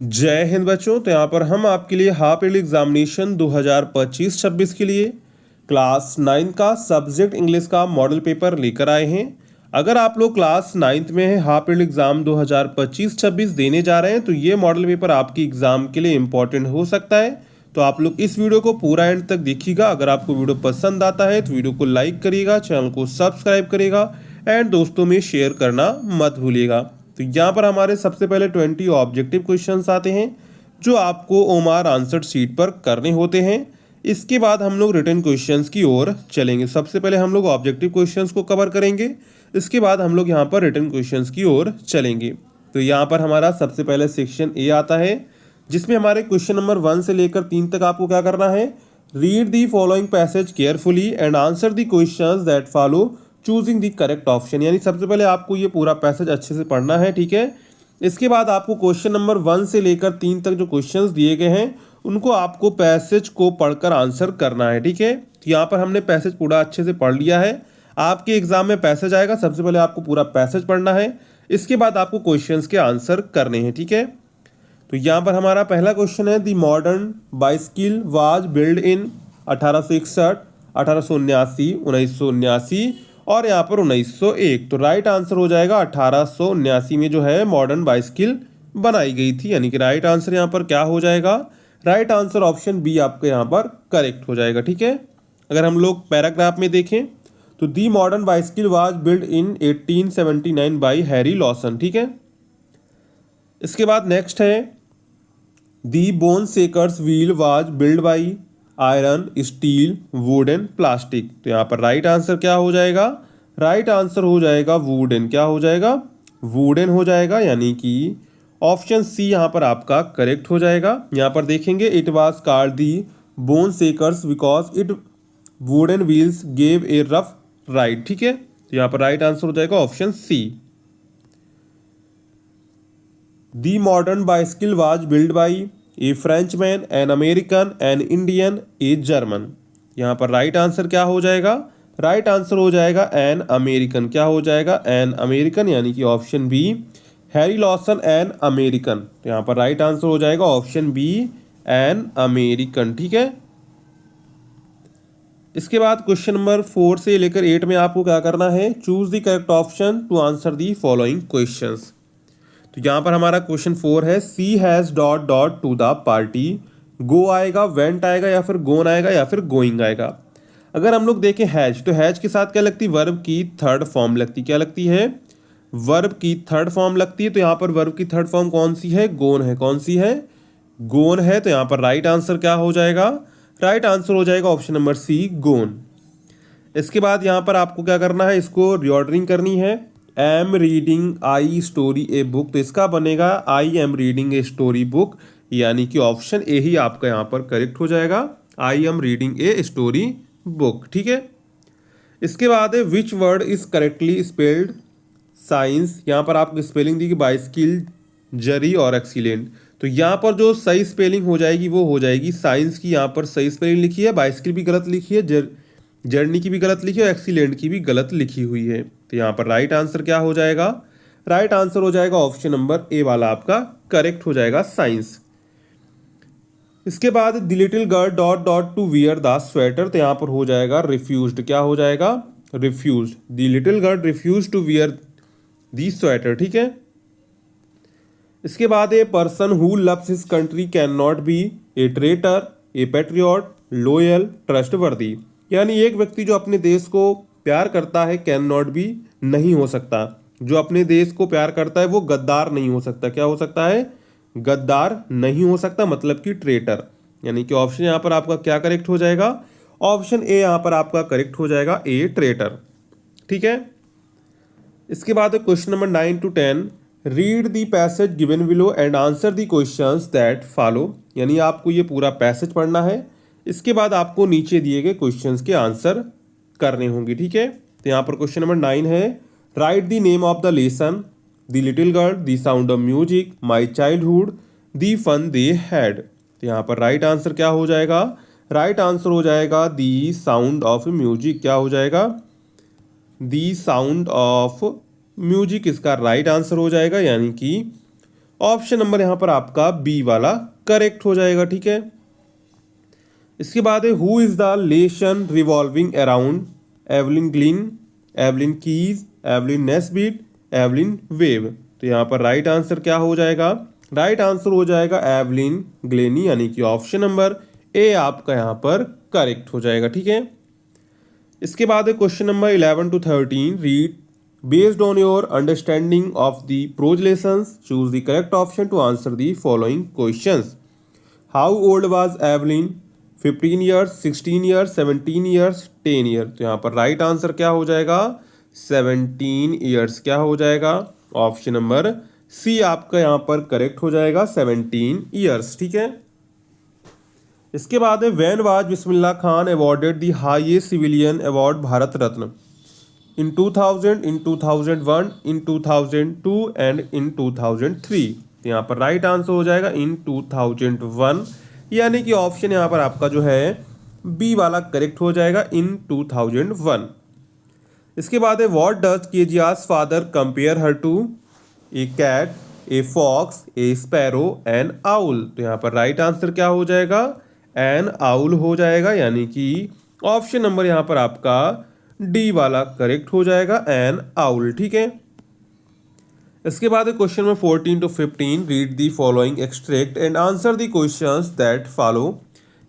जय हिंद बच्चों। तो यहाँ पर हम आपके लिए हाफ ईयरली एग्जामिनेशन 2025-26 के लिए क्लास 9 का सब्जेक्ट इंग्लिश का मॉडल पेपर लेकर आए हैं। अगर आप लोग क्लास 9th में है, हाफ ईयरली एग्जाम 2025-26 देने जा रहे हैं, तो ये मॉडल पेपर आपकी एग्जाम के लिए इम्पोर्टेंट हो सकता है। तो आप लोग इस वीडियो को पूरा एंड तक देखिएगा। अगर आपको वीडियो पसंद आता है तो वीडियो को लाइक करिएगा, चैनल को सब्सक्राइब करिएगा एंड दोस्तों में शेयर करना मत भूलिएगा। तो यहाँ पर हमारे सबसे पहले 20 ऑब्जेक्टिव क्वेश्चंस आते हैं जो आपको ओमार आंसर शीट पर करने होते हैं। इसके बाद हम लोग रिटन क्वेश्चंस की ओर चलेंगे। सबसे पहले हम लोग ऑब्जेक्टिव क्वेश्चंस को कवर करेंगे, इसके बाद हम लोग यहाँ पर रिटन क्वेश्चंस की ओर चलेंगे। तो यहाँ पर हमारा सबसे पहले सेक्शन ए आता है, जिसमें हमारे क्वेश्चन नंबर 1 से लेकर 3 तक आपको क्या करना है, read the following passage carefully and answer the questions that follow choosing the correct option. यानी सबसे पहले आपको ये पूरा पैसेज अच्छे से पढ़ना है, ठीक है। इसके बाद आपको क्वेश्चन नंबर 1 से लेकर 3 तक जो क्वेश्चंस दिए गए हैं उनको आपको पैसेज को पढ़कर आंसर करना है, ठीक है। तो यहाँ पर हमने पैसेज पूरा अच्छे से पढ़ लिया है। आपके एग्जाम में पैसेज आएगा, सबसे पहले आपको पूरा पैसेज पढ़ना है, इसके बाद आपको क्वेश्चंस के आंसर करने हैं, ठीक है। तो यहाँ पर हमारा पहला क्वेश्चन है, दी मॉडर्न बाइसिकल वाज बिल्ड इन 1861, 1879, 1979 और यहाँ पर 1901। तो राइट आंसर हो जाएगा 1879 में जो है मॉडर्न बाइसिकल बनाई गई थी। यानी कि राइट आंसर यहाँ पर क्या हो जाएगा, राइट आंसर ऑप्शन बी आपके यहाँ पर करेक्ट हो जाएगा, ठीक है। अगर हम लोग पैराग्राफ में देखें तो the modern bicycle was build in 1879 by Harry Lawson, ठीक है। इसके बाद नेक्स्ट है, the bone seekers wheel was build by iron, steel, wood and plastic. तो यहाँ पर राइट आंसर क्या हो जाएगा, राइट आंसर हो जाएगा वुडन। क्या हो जाएगा, वुडन हो जाएगा, यानी कि ऑप्शन सी यहाँ पर आपका करेक्ट हो जाएगा। यहाँ पर देखेंगे, it was called the bone shakers because it wooden wheels gave a rough ride, ठीक है। तो यहाँ पर राइट आंसर हो जाएगा option C. The modern bicycle was build by a Frenchman, an American, an Indian, a German. यहाँ पर right answer क्या हो जाएगा, राइट आंसर हो जाएगा एन अमेरिकन। क्या हो जाएगा, एन अमेरिकन, यानी कि option B Harry Lawson an American. तो यहाँ पर राइट आंसर हो जाएगा ऑप्शन बी एन अमेरिकन, ठीक है। इसके बाद क्वेश्चन नंबर 4 से लेकर 8 में आपको क्या करना है, choose the correct option to answer the following questions. तो यहाँ पर हमारा क्वेश्चन 4 है, she has dot dot to the party. Go आएगा, वेंट आएगा या फिर गोन आएगा या फिर गोइंग आएगा। अगर हम लोग देखें हैज, तो हैज के साथ क्या लगती है, वर्ब की थर्ड फॉर्म लगती है। क्या लगती है, वर्ब की थर्ड फॉर्म लगती है। तो यहाँ पर वर्ब की थर्ड फॉर्म कौन सी है, गोन है। कौन सी है, गोन है। तो यहाँ पर राइट आंसर क्या हो जाएगा, राइट आंसर हो जाएगा ऑप्शन नंबर सी, गोन। इसके बाद यहाँ पर आपको क्या करना है, इसको रिऑर्डरिंग करनी है। Am reading I story a book, तो इसका बनेगा I am reading a story book, यानी कि ऑप्शन ए ही आपका यहाँ पर करेक्ट हो जाएगा, I am reading a story book, ठीक है। इसके बाद है, which word is correctly spelled science. यहाँ पर आपको स्पेलिंग दी कि बाइस्किल, जरी और एक्सीलेंट। तो यहाँ पर जो सही स्पेलिंग हो जाएगी वो हो जाएगी साइंस की, यहाँ पर सही स्पेलिंग लिखी है, बाइस्किल भी गलत लिखी है, जर्नी की भी गलत लिखी है और एक्सीलेंट की भी गलत लिखी हुई है। तो यहाँ पर राइट आंसर क्या हो जाएगा, राइट आंसर हो जाएगा ऑप्शन नंबर ए वाला आपका करेक्ट हो जाएगा, साइंस। इसके बाद the little girl dot dot to wear the sweater, तो यहाँ पर हो जाएगा रिफ्यूज्ड। क्या हो जाएगा, refused. The little girl refuse to wear the sweater, ठीक है। इसके बाद a person who loves his country can not be a traitor, a patriot, loyal, trustworthy. यानी एक व्यक्ति जो अपने देश को प्यार करता है कैन नॉट बी नहीं हो सकता, जो अपने देश को प्यार करता है वो गद्दार नहीं हो सकता। क्या हो सकता है, गद्दार नहीं हो सकता, मतलब कि ट्रेटर। यानी कि ऑप्शन यहाँ पर आपका क्या करेक्ट हो जाएगा, ऑप्शन ए यहाँ पर आपका करेक्ट हो जाएगा, ए ट्रेटर, ठीक है। इसके बाद question number 9 to 10, read the passage given below and answer the questions that follow. यानी आपको ये पूरा पैसेज पढ़ना है, इसके बाद आपको नीचे दिए गए क्वेश्चंस के आंसर करने होंगे, ठीक है। तो यहाँ पर क्वेश्चन नंबर 9 है, write the name of the lesson, the little girl, the sound of music, my childhood, the fun they had. तो यहाँ पर राइट आंसर क्या हो जाएगा, राइट आंसर हो जाएगा द साउंड ऑफ म्यूजिक। क्या हो जाएगा, द साउंड ऑफ म्यूजिक इसका राइट आंसर हो जाएगा, यानी कि ऑप्शन नंबर यहाँ पर आपका बी वाला करेक्ट हो जाएगा। ठीक है, इसके बाद है who is the lesson revolving around Evelyn Glyn, Evelyn Keyes, Evelyn Nesbit, Evelyn Waugh. तो यहाँ पर राइट आंसर क्या हो जाएगा? राइट आंसर हो जाएगा एवलिन ग्लेनी, यानी कि ऑप्शन नंबर ए आपका यहाँ पर करेक्ट हो जाएगा। ठीक है, इसके बाद है question number 11 to 13। Read based on your understanding of the prose lessons choose the correct option to answer the following questions. How old was Evelyn? 15 years, 16 years, 17 years, 10 year. तो यहाँ पर राइट आंसर क्या हो जाएगा? 17 years क्या हो जाएगा? Option number C आपका यहाँ पर करेक्ट हो जाएगा, 17 ईयर्स। ठीक है, इसके बाद है when was Bismillah Khan awarded the highest civilian award Bharat Ratna? In 2000, in 2001, in 2002 and in 2003। तो यहाँ पर राइट आंसर हो जाएगा इन 2001, यानी कि ऑप्शन यहाँ पर आपका जो है बी वाला करेक्ट हो जाएगा, इन 2001। इसके बाद है what does Kezia's father compare her to? A cat, a fox, a sparrow, an owl. तो यहाँ पर राइट आंसर क्या हो जाएगा? एन आउल हो जाएगा, यानी कि ऑप्शन नंबर यहाँ पर आपका डी वाला करेक्ट हो जाएगा, एन आउल। ठीक है, इसके बाद question number 14 to 15। Read the following extract and answer the questions that follow.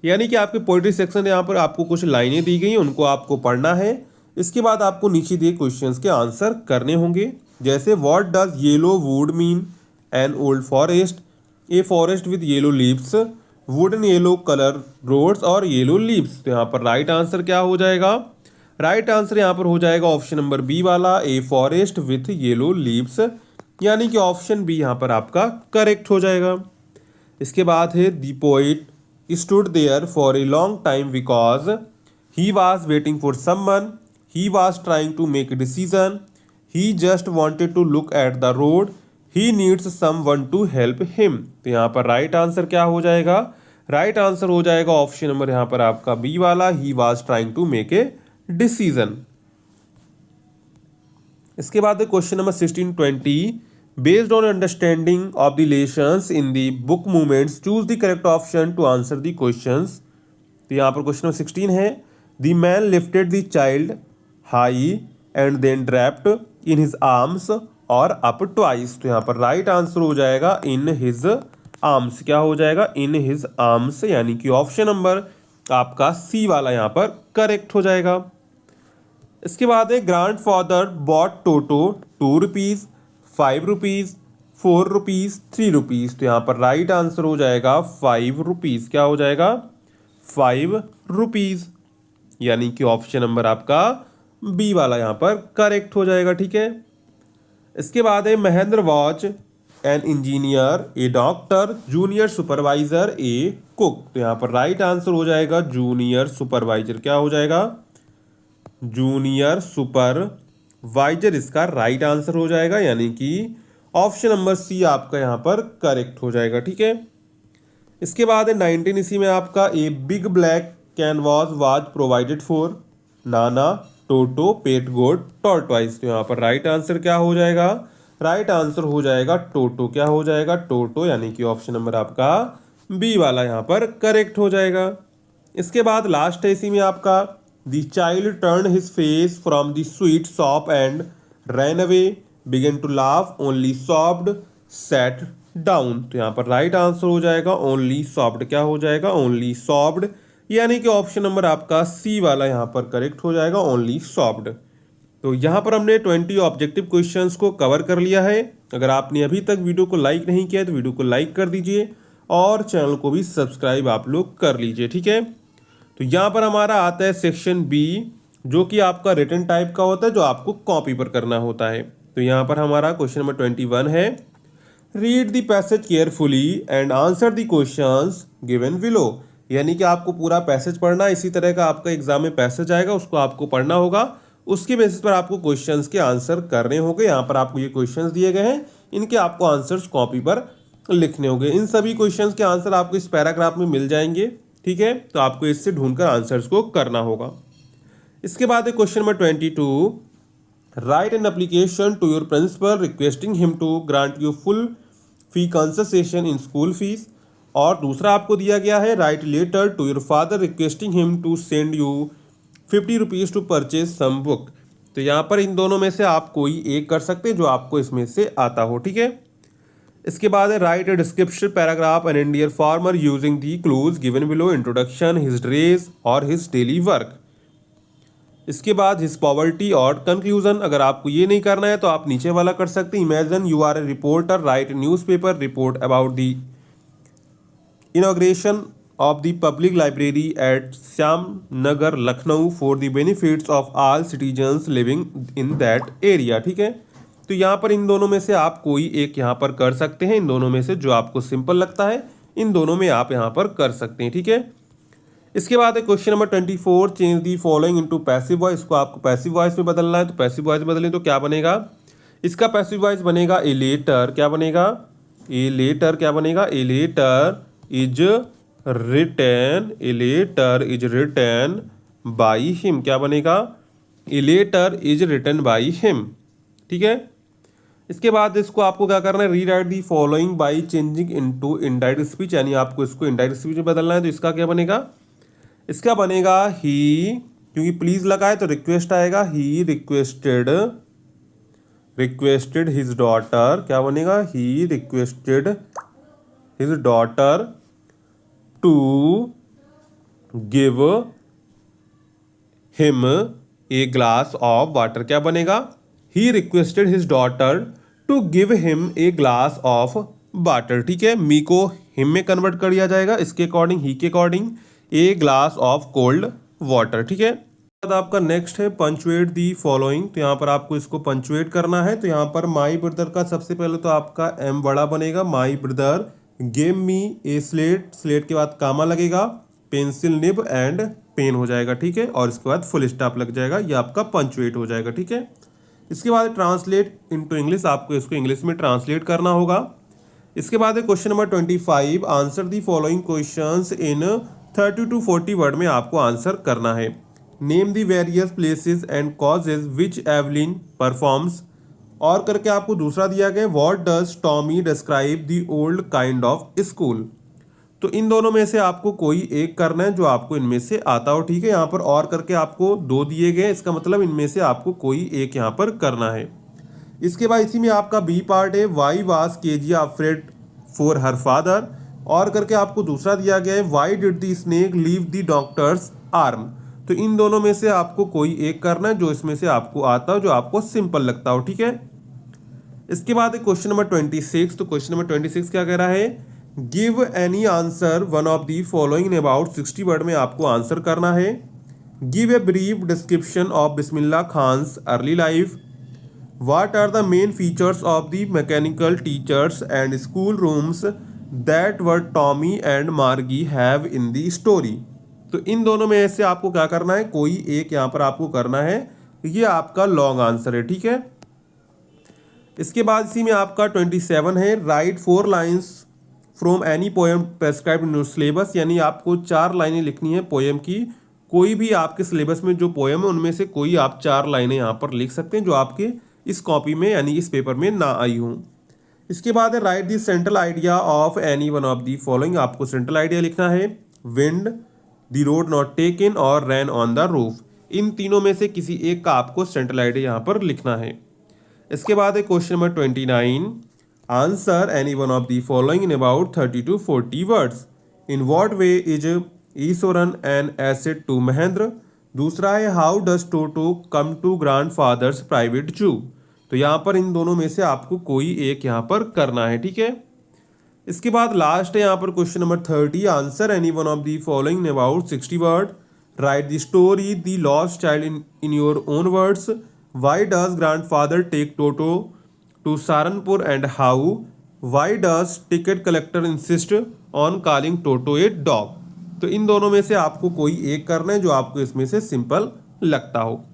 यानी कि आपके पोएट्री सेक्शन यहाँ पर आपको कुछ लाइनें दी गई हैं, उनको आपको पढ़ना है। इसके बाद आपको नीचे दिए क्वेश्चंस के आंसर करने होंगे, जैसे what does yellow wood mean? An old forest, a forest with yellow leaves, wooden yellow colour roads और येलो लीव्स। तो यहाँ पर राइट आंसर क्या हो जाएगा? राइट आंसर यहाँ पर हो जाएगा ऑप्शन नंबर बी वाला, a forest with yellow leaves, यानी कि ऑप्शन बी यहाँ पर आपका करेक्ट हो जाएगा। इसके बाद है the poet stood there for a long time because he was waiting for someone, he was trying to make a decision, he just wanted to look at the road, he needs someone to help him. तो यहाँ पर right answer क्या हो जाएगा? Right answer हो जाएगा option number यहाँ पर आपका बी वाला, he was trying to make a decision. इसके बाद question number 16 20। Based on understanding of the lessons in the book movements choose the correct option to answer the questions. तो यहाँ पर क्वेश्चन नंबर 16 है the man lifted the child high and then dropped in his arms और up twice. तो यहाँ पर right answer हो जाएगा इन हिज आर्म्स। क्या हो जाएगा? इन हिज आर्म्स, यानी कि ऑप्शन नंबर आपका सी वाला यहाँ पर करेक्ट हो जाएगा। इसके बाद है ग्रैंड फादर बॉट टोटो 2 रुपीज़, 5 रुपीज़, 4 रुपीज़, 3 रुपीज़। तो यहाँ पर राइट आंसर हो जाएगा 5 रुपीज़। क्या हो जाएगा? 5 रुपीज़, यानी कि ऑप्शन नंबर आपका बी वाला यहाँ पर करेक्ट हो जाएगा। ठीक है, इसके बाद है Mahendra watch an engineer, A doctor, junior supervisor, A cook. तो यहाँ पर राइट आंसर हो जाएगा जूनियर सुपरवाइजर। क्या हो जाएगा? जूनियर सुपरवाइजर इसका राइट आंसर हो जाएगा, यानी कि ऑप्शन नंबर सी आपका यहाँ पर करेक्ट हो जाएगा। ठीक है, इसके बाद है 19 इसी में आपका a big black canvas was provided for Nana, toto, pet goat, tortoise. तो यहाँ पर राइट आंसर क्या हो जाएगा? राइट आंसर हो जाएगा टोटो। क्या हो जाएगा? टोटो, यानी कि ऑप्शन नंबर आपका बी वाला यहाँ पर करेक्ट हो जाएगा। इसके बाद लास्ट है इसी में आपका the child turn his face from the sweet shop and ran away, began to laugh, only soft, set down. तो यहाँ पर राइट आंसर हो जाएगा ओनली सॉफ्ड। क्या हो जाएगा? ओनली सॉफ्ड, यानी कि ऑप्शन नंबर आपका सी वाला यहाँ पर करेक्ट हो जाएगा, ओनली सॉफ्ड। तो यहाँ पर हमने 20 ऑब्जेक्टिव क्वेश्चंस को कवर कर लिया है। अगर आपने अभी तक वीडियो को लाइक नहीं किया है तो वीडियो को लाइक कर दीजिए और चैनल को भी सब्सक्राइब आप लोग कर लीजिए। ठीक है, तो यहाँ पर हमारा आता है सेक्शन बी, जो कि आपका रिटन टाइप का होता है, जो आपको कॉपी पर करना होता है। तो यहाँ पर हमारा क्वेश्चन नंबर 21 है read the passage carefully and answer the questions given below. यानी कि आपको पूरा पैसेज पढ़ना, इसी तरह का आपका एग्जाम में पैसेज आएगा, उसको आपको पढ़ना होगा, उसके बेसिस पर आपको क्वेश्चंस के आंसर करने होंगे। यहाँ पर आपको ये क्वेश्चंस दिए गए हैं, इनके आपको आंसर्स कॉपी पर लिखने होंगे। इन सभी क्वेश्चंस के आंसर आपको इस पैराग्राफ में मिल जाएंगे। ठीक है, तो आपको इससे ढूंढकर आंसर्स को करना होगा। इसके बाद है question number 22 write an application to your principal requesting him to grant you full fee concession in school fees. और दूसरा आपको दिया गया है write letter to your father requesting him to send you 50 rupees to purchase some book. तो यहाँ पर इन दोनों में से आप कोई एक कर सकते हैं जो आपको इसमें से आता हो, ठीक है। इसके बाद है right a description paragraph an Indian farmer using the clues given below, introduction, his dress और हिज डेली वर्क। इसके बाद हिज पॉवर्टी और कंक्लूजन। अगर आपको ये नहीं करना है तो आप नीचे वाला कर सकते हैं। Imagine you are a reporter, write newspaper report about the inauguration of the public library at Syam Nagar, Lucknow for the benefits of all citizens living in that area, ठीक है। तो यहाँ पर इन दोनों में से आप कोई एक यहाँ पर कर सकते हैं। इन दोनों में से जो आपको सिंपल लगता है इन दोनों में आप यहाँ पर कर सकते हैं, ठीक है। इसके बाद है question number 24, change the following into passive voice. इसको आपको पैसिव वॉइस में बदलना है। तो पैसिव वॉइस बदलें तो क्या बनेगा, इसका पैसिव वॉइस बनेगा ए लेटर, क्या बनेगा, ए लेटर क्या बनेगा, a letter is written, a letter is written by him, क्या बनेगा, a letter is written by him, ठीक है। इसके बाद इसको आपको क्या करना है, rewrite the following by changing into indirect speech, यानी आपको इसको इनडायरेक्ट स्पीच में बदलना है। तो इसका क्या बनेगा, इसका बनेगा ही, क्योंकि प्लीज लगा है तो रिक्वेस्ट आएगा, ही रिक्वेस्टेड हिज डॉटर, क्या बनेगा, he requested his daughter to give him a glass of water, क्या बनेगा, he requested his daughter to give him a glass of water, ठीक है। मी को हिम में कन्वर्ट कर दिया जाएगा, इसके अकॉर्डिंग, ही के according A glass of cold water, ठीक है। बाद आपका नेक्स्ट है पंचुएट दी फॉलोइंग। तो यहाँ पर आपको इसको पंचुएट करना है। तो यहाँ पर माई ब्रदर का सबसे पहले तो आपका एम बड़ा बनेगा, my brother game me A slate, slate के बाद कामा लगेगा, पेंसिल निब एंड पेन हो जाएगा, ठीक है। और इसके बाद फुल स्टॉप लग जाएगा, ये आपका पंचुएट हो जाएगा, ठीक है। इसके बाद ट्रांसलेट इनटू इंग्लिश, आपको इसको इंग्लिश में ट्रांसलेट करना होगा। इसके बाद है question number 25, answer the following questions in 30 to 40 word में आपको आंसर करना है। Name the various places and causes which Evelyn performs, और करके आपको दूसरा दिया गया, what does Tommy describe the old kind of school. तो इन दोनों में से आपको कोई एक करना है जो आपको इनमें से आता हो, ठीक है। यहाँ पर और करके आपको 2 दिए गए, इसका मतलब इनमें से आपको कोई एक यहाँ पर करना है। इसके बाद इसी में आपका बी पार्ट है, why was Kezia afraid for her father, और करके आपको दूसरा दिया गया है, why did the snake leave the doctors arm. तो इन दोनों में से आपको कोई एक करना है जो इसमें से आपको आता हो, जो आपको सिंपल लगता हो, ठीक है। इसके बाद है क्वेश्चन नंबर 26। तो क्वेश्चन नंबर 26 क्या कह रहा है, give any answer one of the following in about 60 word में आपको आंसर करना है। Give a brief description of Bismillah Khan's early life, what are the main features of the mechanical teachers and school rooms that were Tommy and Margie have in the story. तो इन दोनों में से आपको क्या करना है, कोई एक यहाँ पर आपको करना है, ये आपका लॉन्ग आंसर है, ठीक है। इसके बाद इसी में आपका 27 है, right 4 lines from any poem prescribed in your syllabus, यानी आपको 4 लाइनें लिखनी है पोएम की। कोई भी आपके सिलेबस में जो पोएम है उनमें से कोई आप 4 लाइनें यहाँ पर लिख सकते हैं जो आपके इस कॉपी में यानी इस पेपर में ना आई हूँ। इसके बाद है right the central idea of any one of the following, आपको सेंट्रल आइडिया लिखना है, wind, the road not taken और रैन ऑन द रूफ। इन तीनों में से किसी एक का आपको सेंट्रल आइडिया यहाँ पर लिखना है। इसके बाद है question number 29, answer any one of the following in about 30 to 40 words. In what way is Ishwaran an asset to Mahendra. दूसरा है how does Toto come to grandfather's private zoo. तो यहाँ पर इन दोनों में से आपको कोई एक यहाँ पर करना है, ठीक है। इसके बाद लास्ट है यहाँ पर question number 30, answer any one of the following in about 60 word. Write the story the lost child in your own words. Why does grandfather take Toto to Saharanpur and how. Why does ticket collector insist on calling Toto a dog. तो इन दोनों में से आपको कोई एक करना है जो आपको इसमें से सिंपल लगता हो।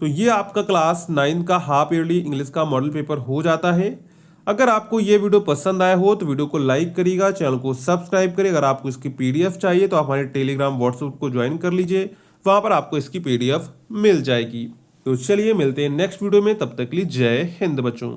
तो ये आपका क्लास 9 का हाफ ईयरली इंग्लिश का मॉडल पेपर हो जाता है। अगर आपको ये वीडियो पसंद आया हो तो वीडियो को लाइक करिएगा, चैनल को सब्सक्राइब करिए। अगर आपको इसकी पीडीएफ चाहिए तो आप हमारे टेलीग्राम व्हाट्सएप को ज्वाइन कर लीजिए, वहाँ पर आपको इसकी पीडीएफ मिल जाएगी। तो चलिए मिलते हैं नेक्स्ट वीडियो में, तब तक के लिए जय हिंद बच्चों।